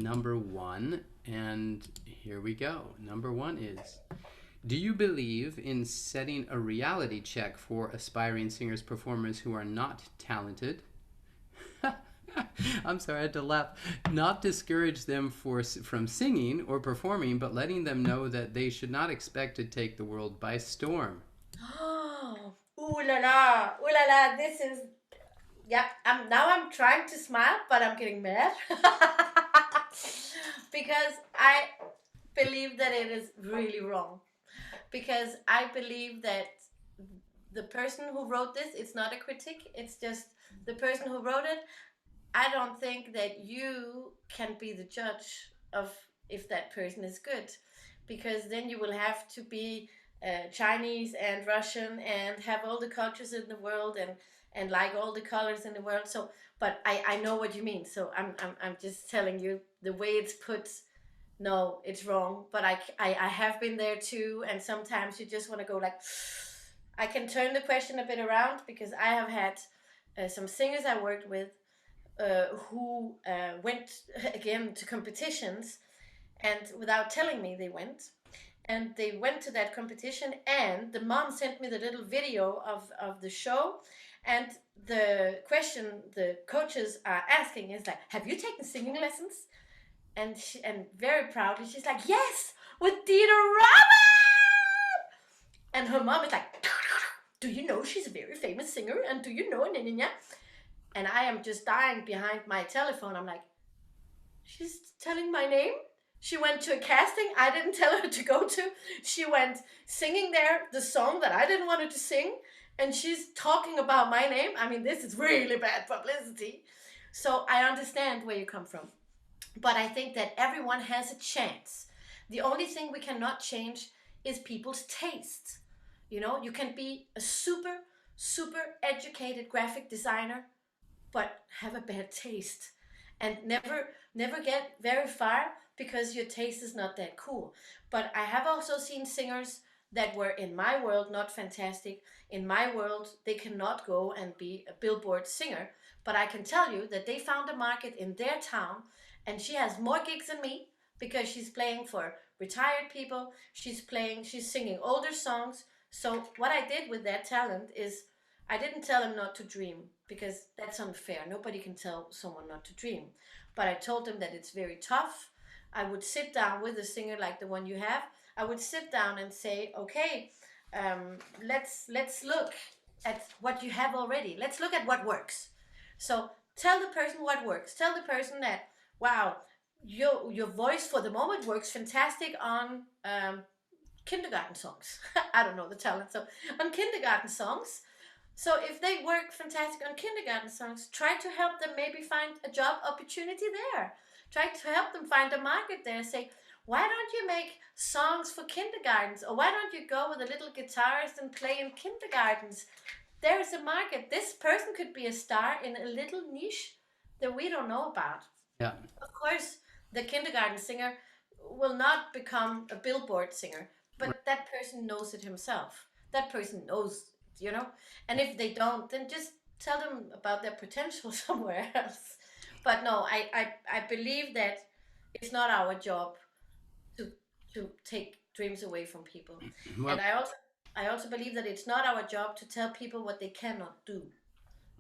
number one, and here we go. Number one is, do you believe in setting a reality check for aspiring singers, performers who are not talented? I'm sorry, I had to laugh. Not discourage them from singing or performing, but letting them know that they should not expect to take the world by storm. Oh, ooh la la. This is yeah. I'm trying to smile, but I'm getting mad because I believe that it is really wrong. Because I believe that the person who wrote this, it's not a critique. It's just the person who wrote it. I don't think that you can be the judge of if that person is good, because then you will have to be Chinese and Russian and have all the cultures in the world and like all the colors in the world. So, but I know what you mean. So I'm just telling you the way it's put. No, it's wrong. But I have been there too, and sometimes you just want to go like. I can turn the question a bit around because I have had some singers I worked with who went again to competitions, and without telling me they went, and they went to that competition, and the mom sent me the little video of the show, and the question the coaches are asking is like, have you taken singing lessons? And very proudly she's like, yes, with Dida Robbert. And her mom is like, do you know she's a very famous singer, and do you know and I am just dying behind my telephone. I'm like, she's telling my name. She went to a casting I didn't tell her to go to. She went singing there the song that I didn't want her to sing, and she's talking about my name. I mean, this is really bad publicity. So I understand where you come from. But I think that everyone has a chance. The only thing we cannot change is people's taste. You know, you can be a super educated graphic designer, but have a bad taste and never get very far because your taste is not that cool. But I have also seen singers that were in my world not fantastic. In my world, they cannot go and be a Billboard singer, but I can tell you that they found a market in their town, and she has more gigs than me because she's playing for retired people. She's singing older songs. So what I did with that talent is I didn't tell him not to dream because that's unfair. Nobody can tell someone not to dream. But I told him that it's very tough. I would sit down with a singer like the one you have. I would sit down and say, okay, let's look at what you have already. Let's look at what works. So tell the person what works. Tell the person that, wow, your voice for the moment works fantastic on kindergarten songs. I don't know the talent. So on kindergarten songs. So if they work fantastic on kindergarten songs, try to help them maybe find a job opportunity there. Try to help them find a market there. Say, why don't you make songs for kindergartens? Or why don't you go with a little guitarist and play in kindergartens? There is a market. This person could be a star in a little niche that we don't know about. Yeah. Of course, the kindergarten singer will not become a Billboard singer, Right. but that person knows it himself. That person knows, you know? And if they don't, then just tell them about their potential somewhere else. But no, I believe that it's not our job to take dreams away from people. And Well, I also believe that it's not our job to tell people what they cannot do.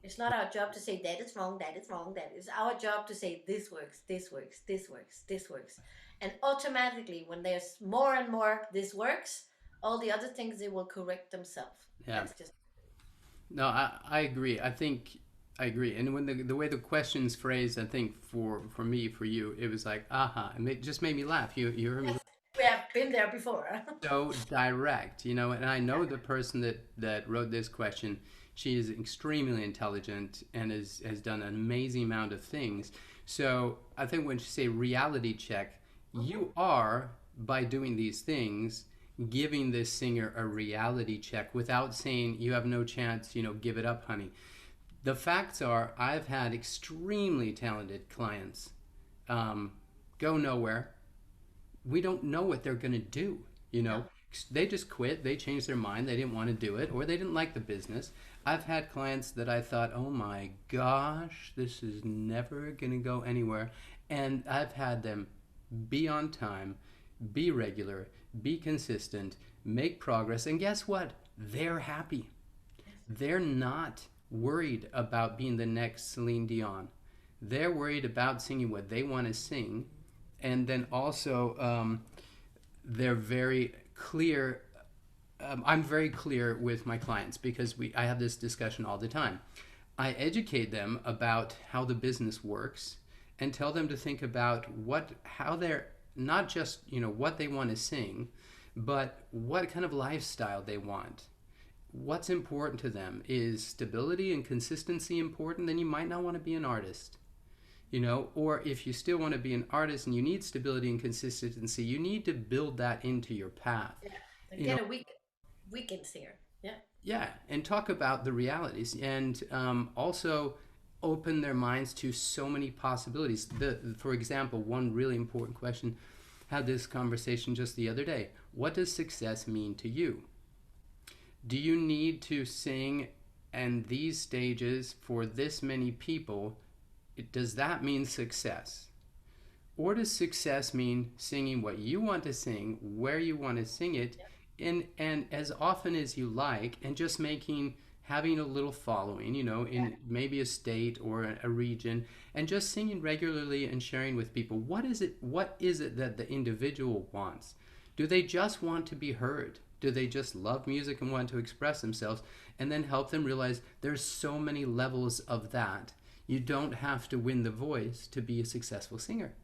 It's not our job to say that is wrong, that is wrong, that is our job to say this works, this works, this works, this works. And automatically when there's more and more this works, all the other things they will correct themselves. yeah. That's just No, I agree. I agree. And when the way the question's phrased, I think for me, for you, it was like, aha, it just made me laugh. You heard me, yes, we have been there before. so direct, and I know the person that wrote this question. She is extremely intelligent and has done an amazing amount of things. So I think when you say reality check, you are, by doing these things, giving this singer a reality check without saying you have no chance, give it up, honey. The facts are, I've had extremely talented clients go nowhere. We don't know what they're going to do, No. they just quit. They changed their mind. They didn't want to do it, or they didn't like the business. I've had clients that I thought, oh my gosh, this is never going to go anywhere. And I've had them be on time, be regular, be consistent, make progress. And guess what? They're happy. They're not worried about being the next Celine Dion. They're worried about singing what they want to sing. And then also, they're very clear. I'm very clear with my clients because I have this discussion all the time. I educate them about how the business works and tell them to think about how they're not just what they want to sing, but what kind of lifestyle they want. What's important to them. Is stability and consistency important? Then you might not want to be an artist. Or if you still want to be an artist and you need stability and consistency, you need to build that into your path. Yeah. Get a weekend singer. Yeah. Yeah, and talk about the realities, and also open their minds to so many possibilities. For example, one really important question, had this conversation just the other day. What does success mean to you? Do you need to sing in these stages for this many people? Does that mean success? Or does success mean singing what you want to sing, where you want to sing it, and as often as you like, and just having a little following, in maybe a state or a region, and just singing regularly and sharing with people. What is it that the individual wants? Do they just want to be heard? Do they just love music and want to express themselves? And then help them realize there's so many levels of that. You don't have to win the voice to be a successful singer.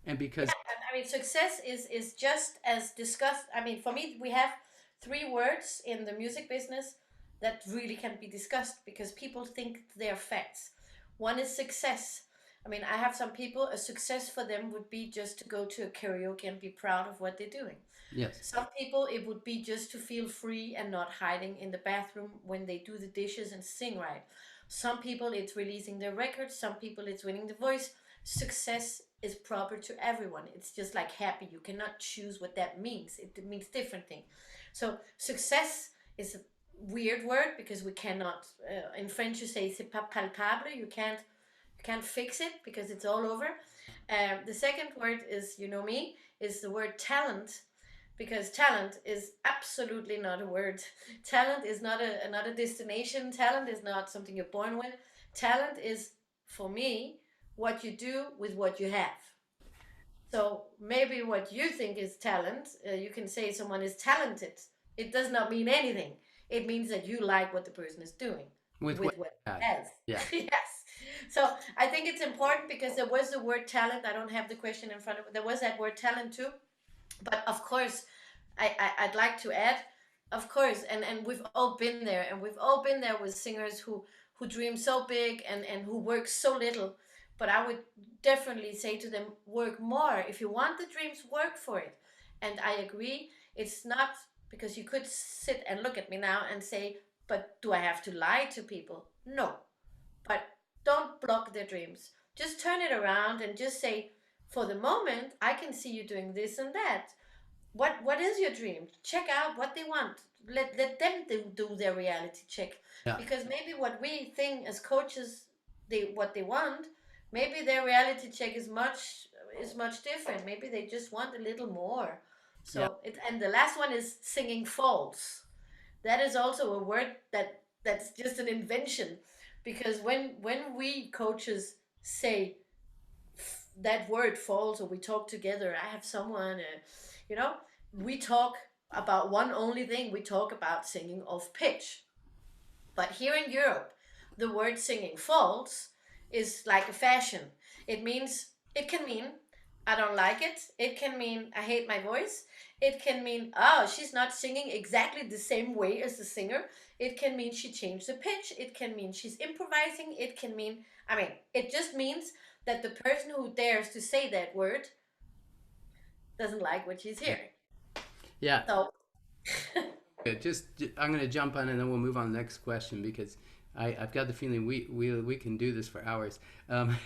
And because success is just as discussed. For me, we have three words in the music business that really can be discussed because people think they're facts. One is success. I have some people, a success for them would be just to go to a karaoke and be proud of what they're doing. Yes. Some people, it would be just to feel free and not hiding in the bathroom when they do the dishes and sing right. Some people, it's releasing their records. Some people, it's winning the voice. Success is proper to everyone. It's just like happy. You cannot choose what that means. It means different things. So success is a weird word because we cannot, in French you say c'est pas palpable. You can't fix it because it's all over. The second word is, is the word talent, because talent is absolutely not a word. Talent is not a destination. Talent is not something you're born with. Talent is, for me, what you do with what you have. So maybe what you think is talent, you can say someone is talented. It does not mean anything. It means that you like what the person is doing with what it has. Yeah. Yes. So I think it's important because there was the word talent. I don't have the question in front of me. There was that word talent too. But of course, I'd like to add, of course, and we've all been there, and we've all been there with singers who dream so big and who work so little. But I would definitely say to them, work more. If you want the dreams, work for it. And I agree, it's not because you could sit and look at me now and say, but do I have to lie to people? No. But don't block their dreams. Just turn it around and just say, for the moment, I can see you doing this and that. What is your dream? Check out what they want. Let them do their reality check. Yeah. Because maybe what we think as coaches, what they want, maybe their reality check is much different. Maybe they just want a little more. So and the last one is singing false. That is also a word that's just an invention, because when we coaches say that word false, or we talk together, I have someone, we talk about one only thing. We talk about singing off pitch. But here in Europe, the word singing false is like a fashion. It can mean I don't like it. It can mean I hate my voice. It can mean, oh, she's not singing exactly the same way as the singer. It can mean she changed the pitch. It can mean she's improvising. It can mean, it just means that the person who dares to say that word doesn't like what she's hearing. Yeah. So I'm going to jump on and then we'll move on to the next question, because I've got the feeling we can do this for hours. sorry,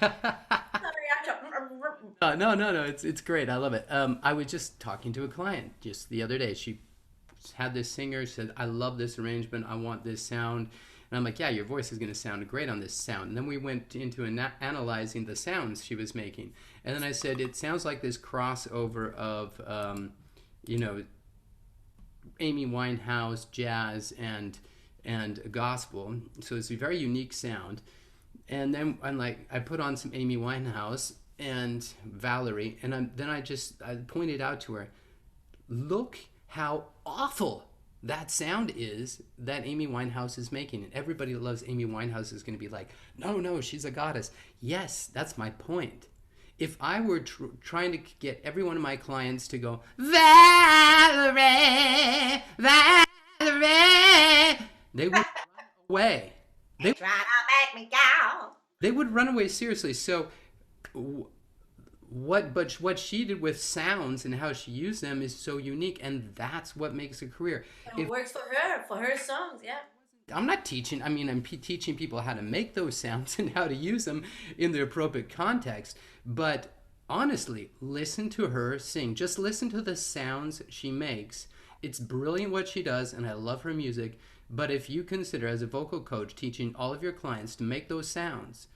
No. It's great. I love it. I was just talking to a client just the other day. She had this singer. She said, "I love this arrangement. I want this sound." And I'm like, "Yeah, your voice is going to sound great on this sound." And then we went into analyzing the sounds she was making. And then I said, "It sounds like this crossover of, you know, Amy Winehouse, jazz, and gospel. So it's a very unique sound." And then I put on some Amy Winehouse and Valerie, and I pointed out to her, look how awful that sound is that Amy Winehouse is making. And everybody that loves Amy Winehouse is going to be like, no, she's a goddess. Yes, that's my point. If I were trying to get every one of my clients to go, Valerie, Valerie, they would run away. They Try to make me go. They would run away, seriously. So what she did with sounds and how she used them is so unique, and that's what makes a career. It works for her songs, yeah. I'm not teaching, I'm teaching people how to make those sounds and how to use them in the appropriate context. But honestly, listen to her sing. Just listen to the sounds she makes. It's brilliant what she does, and I love her music. But if you consider, as a vocal coach, teaching all of your clients to make those sounds,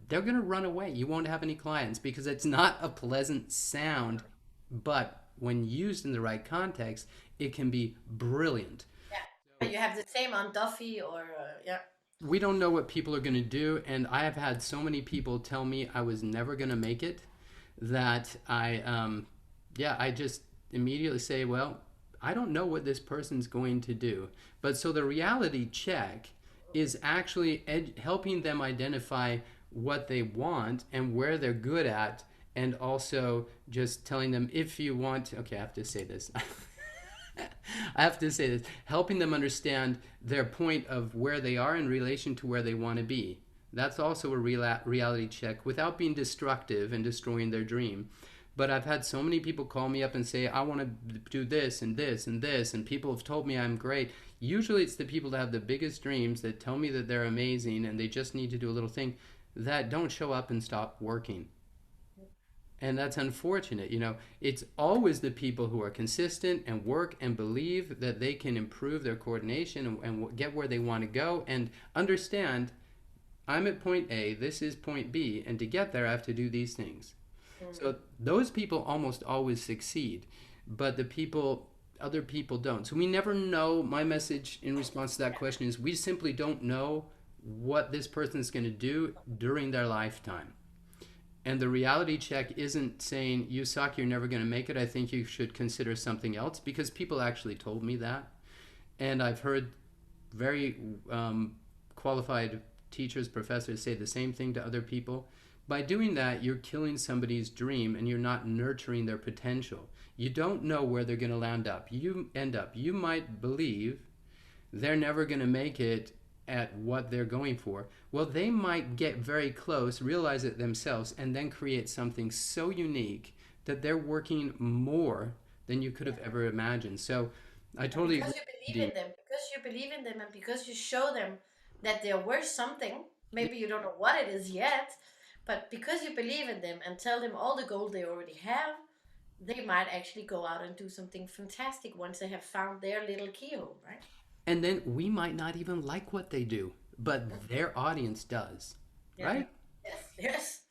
they're going to run away. You won't have any clients because it's not a pleasant sound. But when used in the right context, it can be brilliant. Yeah, you have the same on Duffy or, yeah. We don't know what people are going to do. And I have had so many people tell me I was never going to make it that I just immediately say, well, I don't know what this person's going to do. But so the reality check is actually helping them identify what they want and where they're good at, and also just telling them, if you want, okay, I have to say this. Helping them understand their point of where they are in relation to where they want to be. That's also a reality check without being destructive and destroying their dream. But I've had so many people call me up and say, I want to do this and this and this, and people have told me I'm great. Usually it's the people that have the biggest dreams that tell me that they're amazing and they just need to do a little thing that don't show up and stop working. And that's unfortunate. It's always the people who are consistent and work and believe that they can improve their coordination and get where they want to go, and understand, I'm at point A, this is point B, and to get there I have to do these things. So those people almost always succeed, but other people don't. So we never know. My message in response to that question is, we simply don't know what this person is going to do during their lifetime. And the reality check isn't saying, you suck, you're never going to make it, I think you should consider something else, because people actually told me that. And I've heard very qualified teachers, professors say the same thing to other people. By doing that, you're killing somebody's dream and you're not nurturing their potential. You don't know where they're going to end up. You might believe they're never going to make it at what they're going for. Well, they might get very close, realize it themselves, and then create something so unique that they're working more than you could have ever imagined. So I totally Because you believe in them, and because you show them that they're worth something. Maybe you don't know what it is yet, but because you believe in them and tell them all the gold they already have, they might actually go out and do something fantastic once they have found their little keyhole, right? And then we might not even like what they do, but their audience does, right? Yes.